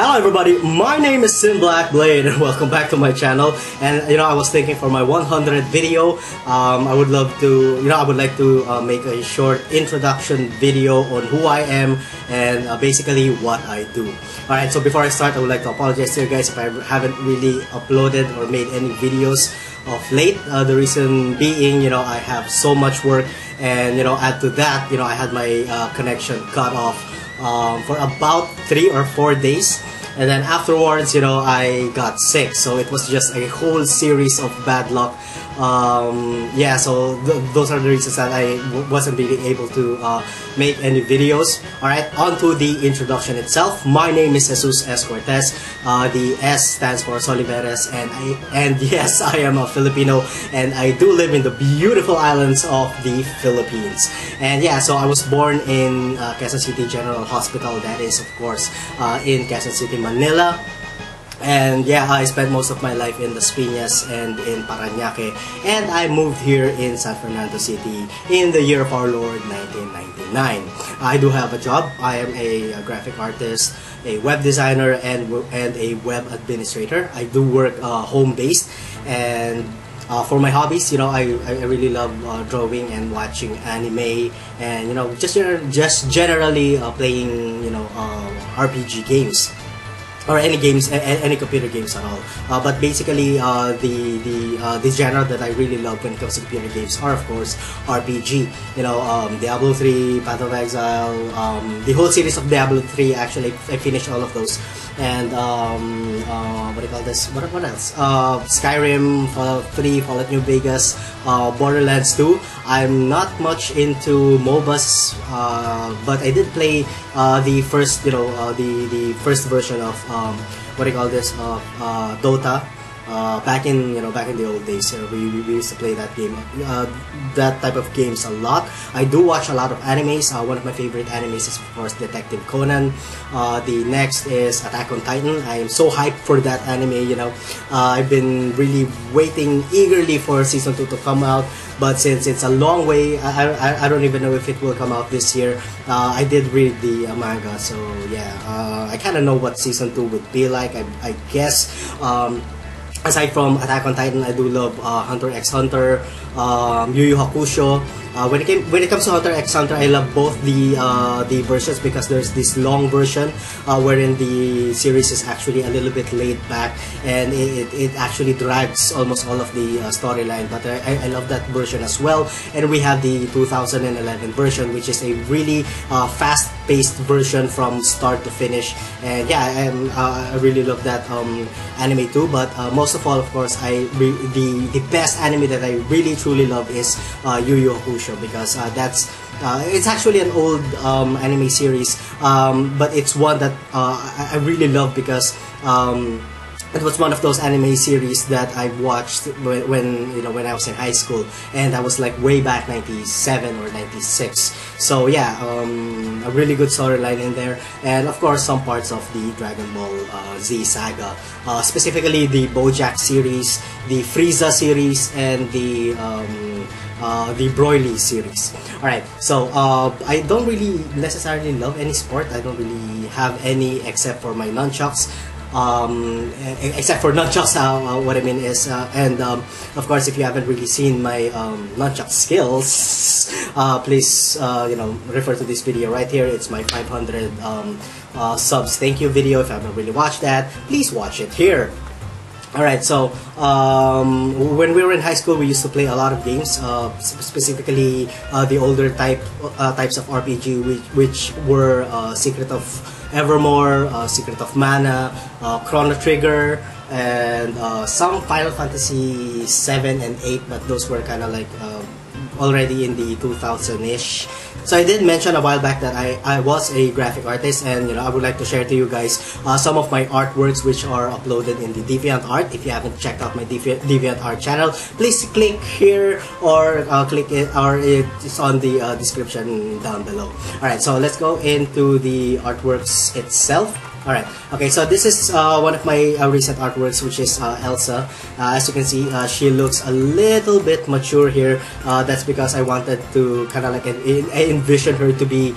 Hello everybody, my name is Syn Blackblade and welcome back to my channel. And I was thinking for my 100th video, I would like to make a short introduction video on who I am and basically what I do. Alright, so before I start, I would like to apologize to you guys if I haven't really uploaded or made any videos of late. The reason being, I have so much work, and add to that, I had my connection cut off for about 3 or 4 days, and then afterwards I got sick, so it was just a whole series of bad luck. Yeah, so those are the reasons that I wasn't really able to make any videos. Alright, on to the introduction itself. My name is Jesus S. Cortez. The S stands for Soliveres, and yes, I am a Filipino, and I do live in the beautiful islands of the Philippines. And yeah, so I was born in Quezon City General Hospital, that is of course in Quezon City, Manila. And yeah, I spent most of my life in Las Piñas and in Parañaque, and I moved here in San Fernando City in the year of our Lord 1999. I do have a job. I am a graphic artist, a web designer, and a web administrator. I do work home-based, and for my hobbies, I really love drawing and watching anime, and just generally playing RPG games, or any games, any computer games at all. But basically, the genre that I really love when it comes to computer games are, of course, RPG. Diablo 3, Path of Exile, the whole series of Diablo 3. Actually, I finished all of those. And what do you call this? What else? Skyrim, Fallout 3, Fallout New Vegas, Borderlands 2. I'm not much into MOBAs, but I did play the first, the first version of what do you call this? Dota. Back in the old days, we used to play that game, that type of games a lot. I do watch a lot of animes. One of my favorite animes is of course Detective Conan. The next is Attack on Titan. I am so hyped for that anime. I've been really waiting eagerly for season 2 to come out, but since it's a long way, I don't even know if it will come out this year. I did read the manga, so yeah, I kind of know what season 2 would be like. I guess. Aside from Attack on Titan, I do love Hunter x Hunter, Yu Yu Hakusho. When it comes to Hunter x Hunter, I love both the versions, because there's this long version wherein the series is actually a little bit laid back, and it actually drags almost all of the storyline. But I love that version as well. And we have the 2011 version, which is a really fast-paced version from start to finish. And yeah, I really love that anime too. But most of all, of course, the best anime that I really truly love is Yu Yu Hakusho, because it's actually an old anime series, but it's one that I really love, because it was one of those anime series that I watched when I was in high school, and that was like way back 97 or 96. So yeah, a really good storyline in there, and of course some parts of the Dragon Ball Z saga, specifically the BoJack series, the Frieza series, and the Broly series. Alright, so I don't really necessarily love any sport. I don't really have any except for my nunchucks. Except for nunchucks, what I mean is, and of course, if you haven't really seen my nunchuck skills, please refer to this video right here. It's my 500 subs thank you video. If you haven't really watched that, please watch it here. Alright, so when we were in high school, we used to play a lot of games, specifically the older types of RPG, which were Secret of Evermore, Secret of Mana, Chrono Trigger, and some Final Fantasy 7 and 8, but those were kind of like already in the 2000-ish. So I did mention a while back that I was a graphic artist, and I would like to share to you guys some of my artworks which are uploaded in the DeviantArt. If you haven't checked out my DeviantArt channel, please click here, or click it, or it's on the description down below. Alright, so let's go into the artworks itself. Alright, okay, so this is one of my recent artworks, which is Elsa. As you can see, she looks a little bit mature here. That's because I wanted to kind of like envision her to be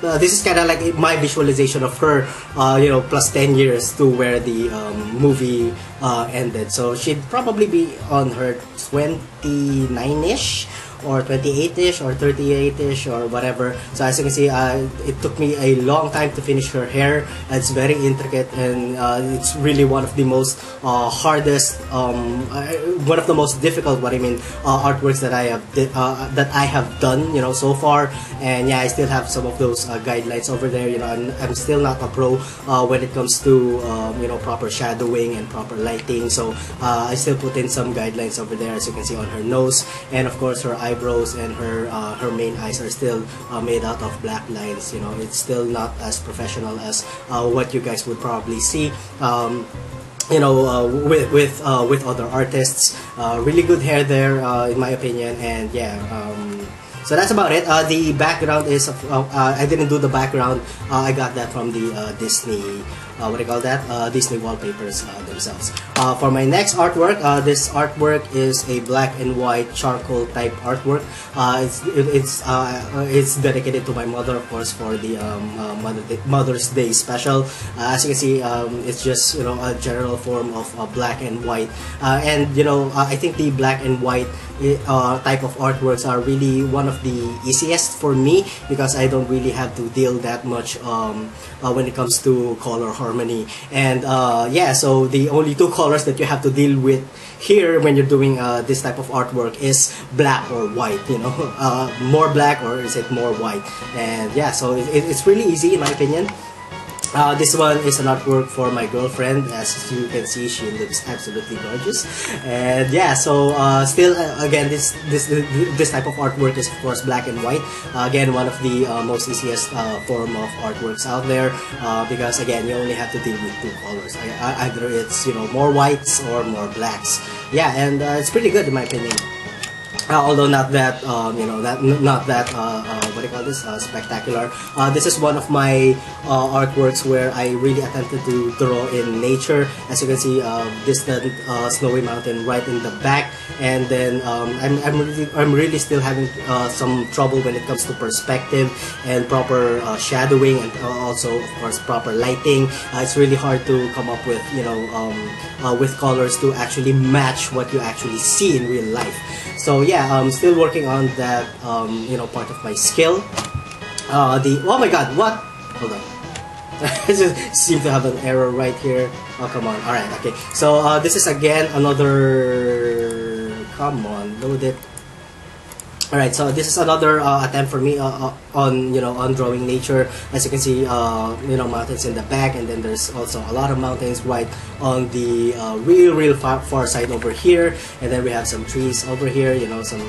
this is kind of like my visualization of her, plus 10 years to where the movie ended. So she'd probably be on her 29-ish, or 28-ish, or 38-ish, or whatever. So as you can see, it took me a long time to finish her hair. It's very intricate, and it's really one of the most hardest, one of the most difficult, artworks that I have done, so far. And yeah, I still have some of those guidelines over there. I'm still not a pro when it comes to proper shadowing and proper lighting. So I still put in some guidelines over there, as you can see on her nose, and of course her eyebrows and her main eyes are still made out of black lines. It's still not as professional as what you guys would probably see with other artists. Really good hair there, in my opinion. And yeah, so that's about it. The background is I didn't do the background. I got that from the Disney, what do you call that? Disney wallpapers themselves. For my next artwork, this artwork is a black and white charcoal type artwork. It's dedicated to my mother, of course, for the Mother's Day special. As you can see, it's just a general form of black and white, and I think the black and white type of artworks are really one of the easiest for me, because I don't really have to deal that much when it comes to color harmony. And yeah, so the only two colors that you have to deal with here when you're doing this type of artwork is black or white, more black, or is it more white. And yeah, so it's really easy in my opinion. This one is an artwork for my girlfriend. As you can see, she looks absolutely gorgeous. And yeah, so still, again, this type of artwork is of course black and white. Again, one of the most easiest form of artworks out there, because again, you only have to deal with two colors. Either it's more whites or more blacks. Yeah, and it's pretty good in my opinion. Although not that what do you call this, spectacular. This is one of my artworks where I really attempted to draw in nature. As you can see, distant snowy mountain right in the back, and then I'm really still having some trouble when it comes to perspective and proper shadowing, and also of course proper lighting. It's really hard to come up with with colors to actually match what you actually see in real life. So yeah, I'm still working on that, part of my skill. Oh my god, what? Hold on. I just seem to have an error right here. Oh, come on. Alright, okay. So this is again another... Come on, load it. Alright, so this is another attempt for me on drawing nature. As you can see, mountains in the back, and then there's also a lot of mountains right on the real far side over here, and then we have some trees over here. Some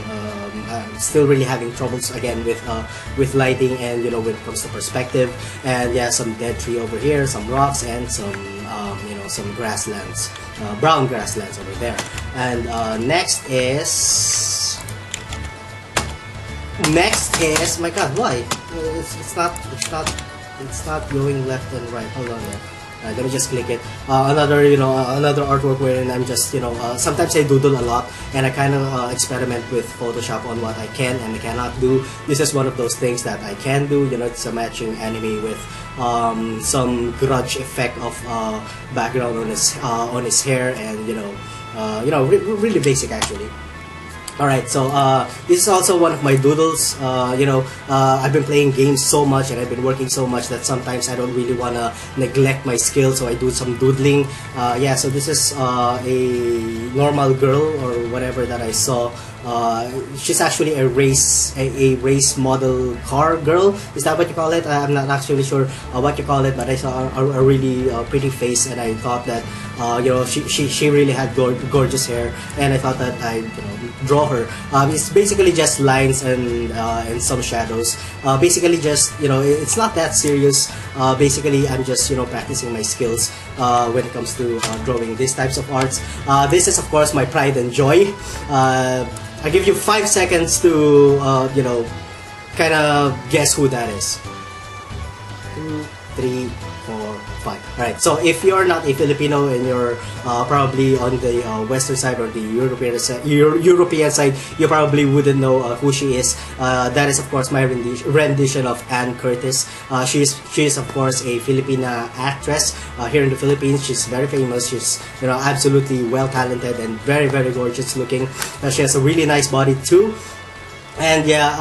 still really having troubles again with lighting and when it comes to perspective. And yeah, some dead tree over here, some rocks, and some some grasslands, brown grasslands over there. And next is my god, why? It's not going left and right. Hold on there. Let me just click it. Another artwork wherein I'm just sometimes I doodle a lot, and I kind of experiment with Photoshop on what I can and I cannot do. This is one of those things that I can do. It's a matching anime with some grudge effect of background on his hair, and really basic actually. Alright, so this is also one of my doodles. I've been playing games so much and I've been working so much that sometimes I don't really want to neglect my skills, so I do some doodling. Yeah, so this is a normal girl or whatever that I saw. She's actually a race model car girl. Is that what you call it? I'm not actually sure what you call it, but I saw a really pretty face, and I thought that she really had gorgeous hair, and I thought that I draw her. It's basically just lines and some shadows. Basically just it's not that serious. Basically I'm just practicing my skills when it comes to drawing these types of arts. This is of course my pride and joy. I give you 5 seconds to kind of guess who that is. 2, 3, 4, fine. Alright, so if you're not a Filipino and you're probably on the western side or the European side, you probably wouldn't know who she is. That is of course my rendition of Anne Curtis. She is of course a Filipina actress here in the Philippines. She's very famous. She's, you know, absolutely well talented and very, very gorgeous looking. She has a really nice body too. And yeah,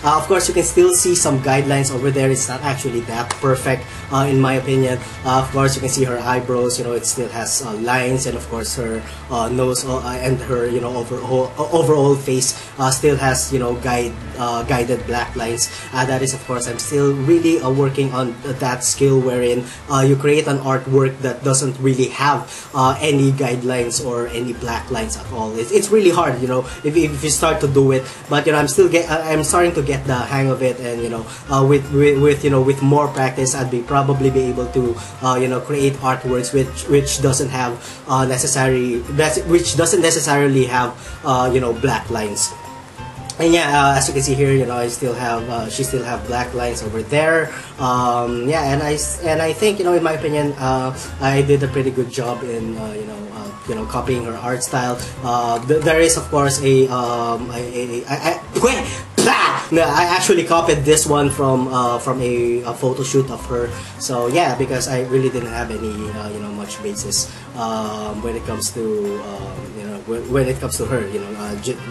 of course you can still see some guidelines over there. It's not actually that perfect in my opinion. Of course you can see her eyebrows, you know, it still has lines, and of course her nose and her, you know, overall face still has, you know, guided black lines. That is of course, I'm still really working on that skill wherein you create an artwork that doesn't really have any guidelines or any black lines at all. It's really hard, you know, if you start to do it, but you know, I'm starting to get the hang of it, and you know, with more practice, I'd probably be able to you know, create artworks which doesn't necessarily have you know, black lines. And yeah, as you can see here, you know, I still have she still have black lines over there. Yeah, and I think, you know, in my opinion, I did a pretty good job in you know, copying her art style. There is of course I actually copied this one from a photo shoot of her. So yeah, because I really didn't have any you know, much basis when it comes to you know, when it comes to her, you know,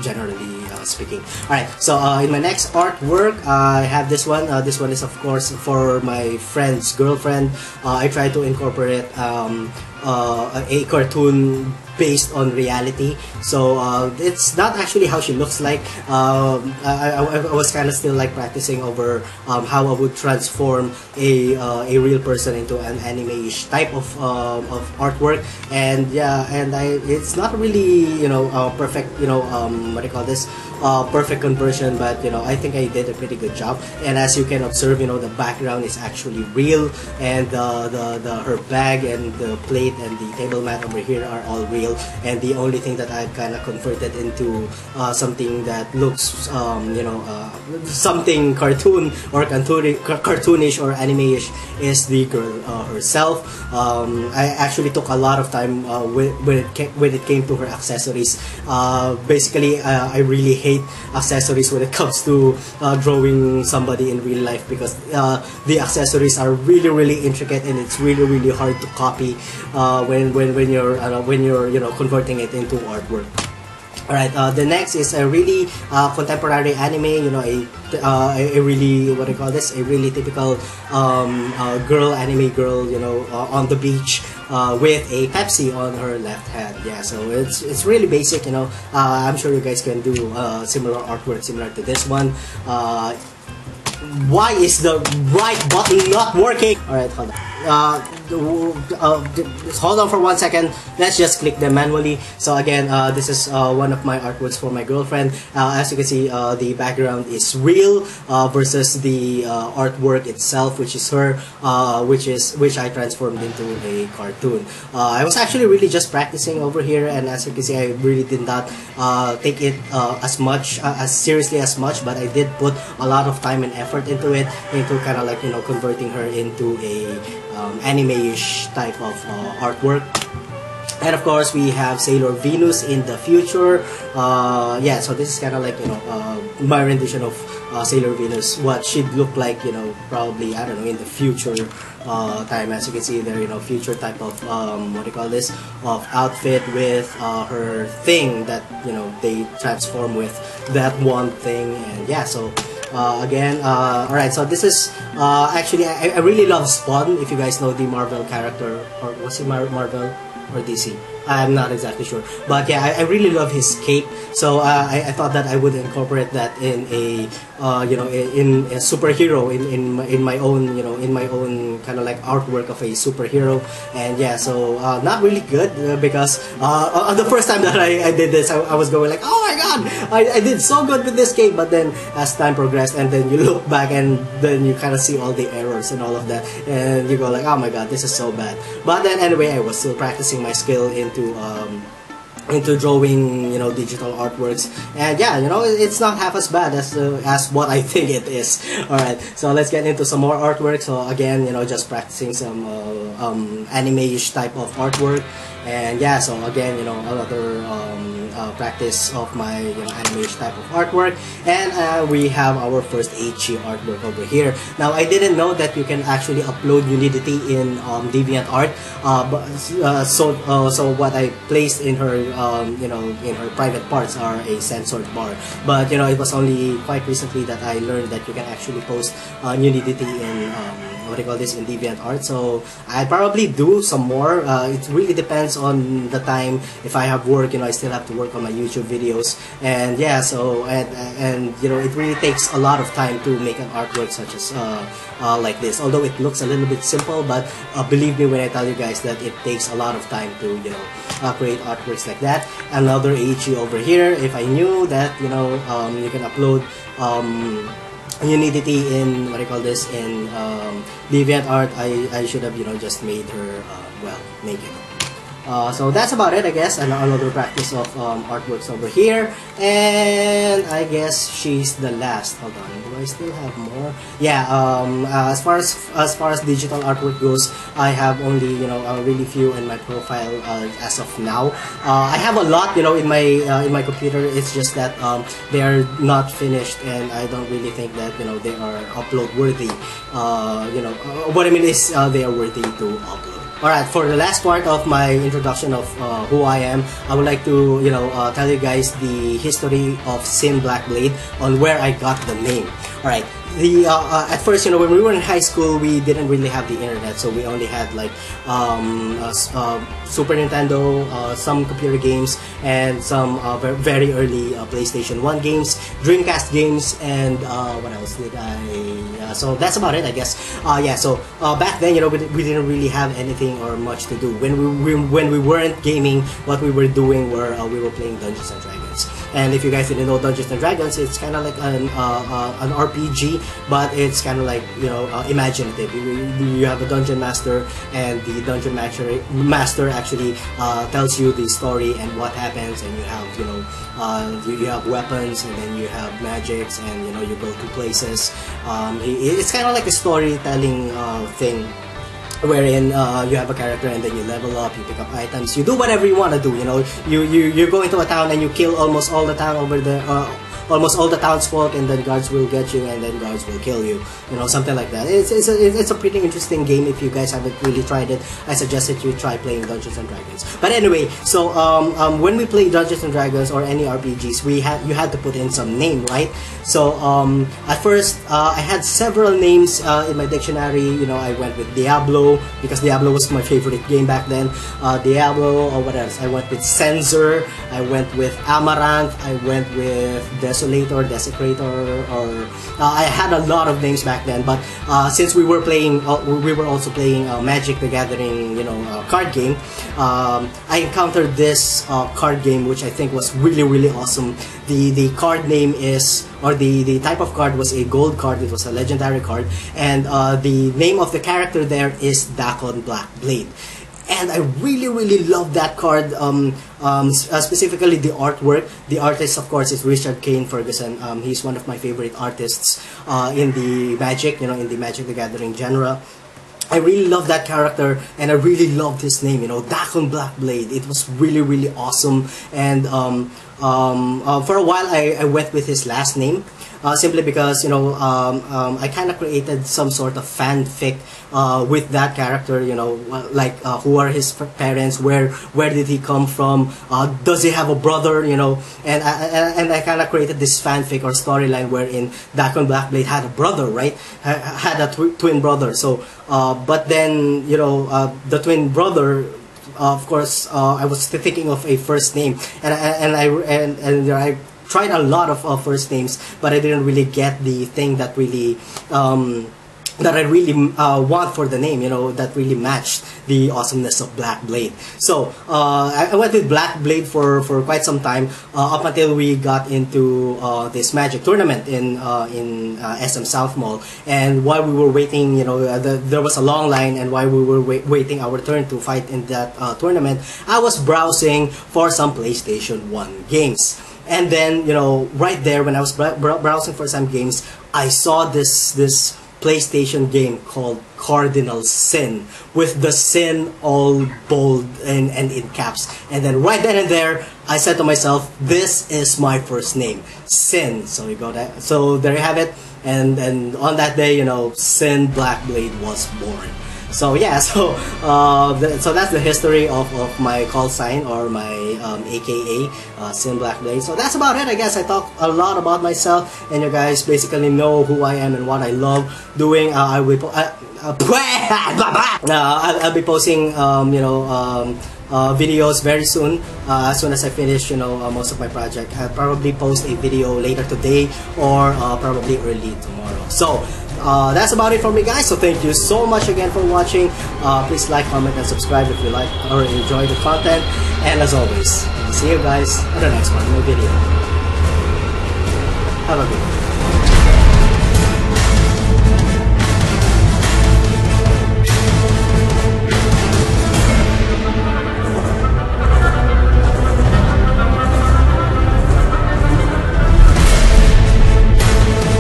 generally speaking. Alright, so in my next artwork, I have this one. This one is of course for my friend's girlfriend. I try to incorporate a cartoon based on reality, so it's not actually how she looks like. I was kind of still like practicing over how I would transform a real person into an anime-ish type of artwork, and yeah, and it's not really, you know, perfect, you know, what do you call this, perfect conversion, but you know, I think I did a pretty good job. And as you can observe, you know, the background is actually real, and her bag and the plate and the table mat over here are all real, and the only thing that I've kind of converted into something that looks you know, something cartoon or cartoonish or anime-ish is the girl herself. I actually took a lot of time when it came to her accessories. Basically, I really hate accessories when it comes to drawing somebody in real life, because the accessories are really, really intricate, and it's really, really hard to copy when you're you know, converting it into artwork. Alright, the next is a really contemporary anime, you know, a really, what do you call this, a really typical anime girl, you know, on the beach with a Pepsi on her left hand. Yeah, so it's really basic, you know. I'm sure you guys can do similar artwork similar to this one. Why is the right button not working? Alright, hold on. Just hold on for 1 second. Let's just click them manually. So again, this is one of my artworks for my girlfriend. As you can see, the background is real versus the artwork itself, which is her, which I transformed into a cartoon. I was actually really just practicing over here, and as you can see, I really did not take it as seriously as much, but I did put a lot of time and effort into it, into kind of like, you know, converting her into a anime-ish type of artwork. And of course, we have Sailor Venus in the future. Yeah, so this is kind of like, you know, my rendition of Sailor Venus, what she'd look like, you know, probably, I don't know, in the future time. As you can see there, you know, future type of what do you call this, of outfit with her thing that, you know, they transform with that one thing. And yeah, so again, alright, so this is actually, I really love Spawn, if you guys know the Marvel character, or was it Marvel or DC? I'm not exactly sure, but yeah, I really love his cape. So I thought that I would incorporate that in a you know, in a superhero, in my own, you know, in my own kind of like artwork of a superhero. And yeah, so not really good, because the first time that I did this, I was going like, oh my god, I did so good with this cape. But then as time progressed, and then you look back, and then you kind of see all the errors and all of that, and you go like, oh my god, this is so bad. But then anyway, I was still practicing my skill into into drawing, you know, digital artworks. And yeah, you know, it's not half as bad as what I think it is. All right, so let's get into some more artwork. So again, you know, just practicing some anime-ish type of artwork. And yeah, so again, you know, another practice of my, you know, anime-ish type of artwork. And we have our first HG artwork over here. Now, I didn't know that you can actually upload Unity in DeviantArt. So what I placed in her, you know, in her private parts are a censored bar. But you know, it was only quite recently that I learned that you can actually post Unity in what do you call this, in DeviantArt. So I probably do some more. It really depends on the time. If I have work, you know, I still have to work on my YouTube videos. And yeah, so and you know, it really takes a lot of time to make an artwork such as like this. Although it looks a little bit simple, but believe me when I tell you guys that it takes a lot of time to, you know, create artworks like that. Another HE over here. If I knew that, you know, you can upload Unity in what I call this, in DeviantArt, I should have, you know, just made her well, make it. So that's about it, I guess. And another practice of artworks over here, and I guess she's the last. Hold on, do I still have more? Yeah. As far as digital artwork goes, I have only, you know, really few in my profile as of now. I have a lot, you know, in my computer. It's just that they are not finished, and I don't really think that, you know, they are upload worthy. You know, what I mean is they are worthy to upload. Alright, for the last part of my introduction of who I am, I would like to, you know, tell you guys the history of Syn Blackblade, on where I got the name. Alright, at first, you know, when we were in high school, we didn't really have the internet, so we only had like Super Nintendo, some computer games, and some very early PlayStation 1 games, Dreamcast games, and what else did I? So that's about it, I guess. Yeah, so back then, you know, we didn't really have anything or much to do. When we weren't gaming, what we were doing were we were playing Dungeons and Dragons. And if you guys didn't know Dungeons and Dragons, it's kind of like an RPG, but it's kind of like, you know, imaginative. You have a dungeon master, and the dungeon master actually tells you the story and what happens, and you have, you know, you have weapons, and then you have magics, and you know, you go to places. It's kind of like a storytelling thing, wherein you have a character, and then you level up, you pick up items, you do whatever you want to do. You know, you go into a town and you kill almost all the town over there, almost all the townsfolk, and then guards will get you, and then guards will kill you. You know, something like that. It's a pretty interesting game. If you guys haven't really tried it, I suggest that you try playing Dungeons and Dragons. But anyway, so when we play Dungeons and Dragons or any RPGs, you had to put in some name, right? So at first, I had several names in my dictionary. You know, I went with Diablo because Diablo was my favorite game back then. Diablo, or what else? I went with Censor. I went with Amaranth. I went with Desolator, Desecrator, or I had a lot of names back then. But since we were playing, we were also playing Magic the Gathering, you know, card game. I encountered this card game, which I think was really awesome. The card name is, or the type of card was a gold card. It was a legendary card, and the name of the character there is Untitled Blackblade. And I really love that card, specifically the artwork. The artist, of course, is Richard Kane Ferguson. He's one of my favorite artists in the Magic, you know, in the Magic the Gathering genre. I really love that character, and I really loved his name, you know, Untitled Blackblade. It was really awesome. And for a while, I went with his last name. Simply because, you know, I kind of created some sort of fanfic with that character, you know, like who are his parents, where did he come from, does he have a brother, you know, and I kind of created this fanfic or storyline wherein Untitled Blackblade had a brother, right, had a twin brother. So but then, you know, the twin brother, of course, I was thinking of a first name, and I tried a lot of first names, but I didn't really get the thing that really that I really want for the name, you know, that really matched the awesomeness of Blackblade. So I went with Blackblade for quite some time, up until we got into this Magic tournament in SM South Mall. And while we were waiting, you know, there was a long line, and while we were waiting our turn to fight in that tournament, I was browsing for some PlayStation 1 games. And then, you know, right there when I was browsing for some games, I saw this PlayStation game called Cardinal Sin, with the Sin all bold and in caps. And then right then and there, I said to myself, this is my first name, Syn. So you go that. So there you have it. And on that day, you know, Syn Blackblade was born. So yeah, so that's the history of my call sign, or my AKA Syn Blackblade. So that's about it. I guess I talked a lot about myself, and you guys basically know who I am and what I love doing. I'll be posting videos very soon. As soon as I finish, you know, most of my project. I'll probably post a video later today, or probably early tomorrow. So that's about it for me, guys. So thank you so much again for watching. Please like, comment, and subscribe if you like or enjoy the content. And as always, see you guys on the next one, video. Have a good one.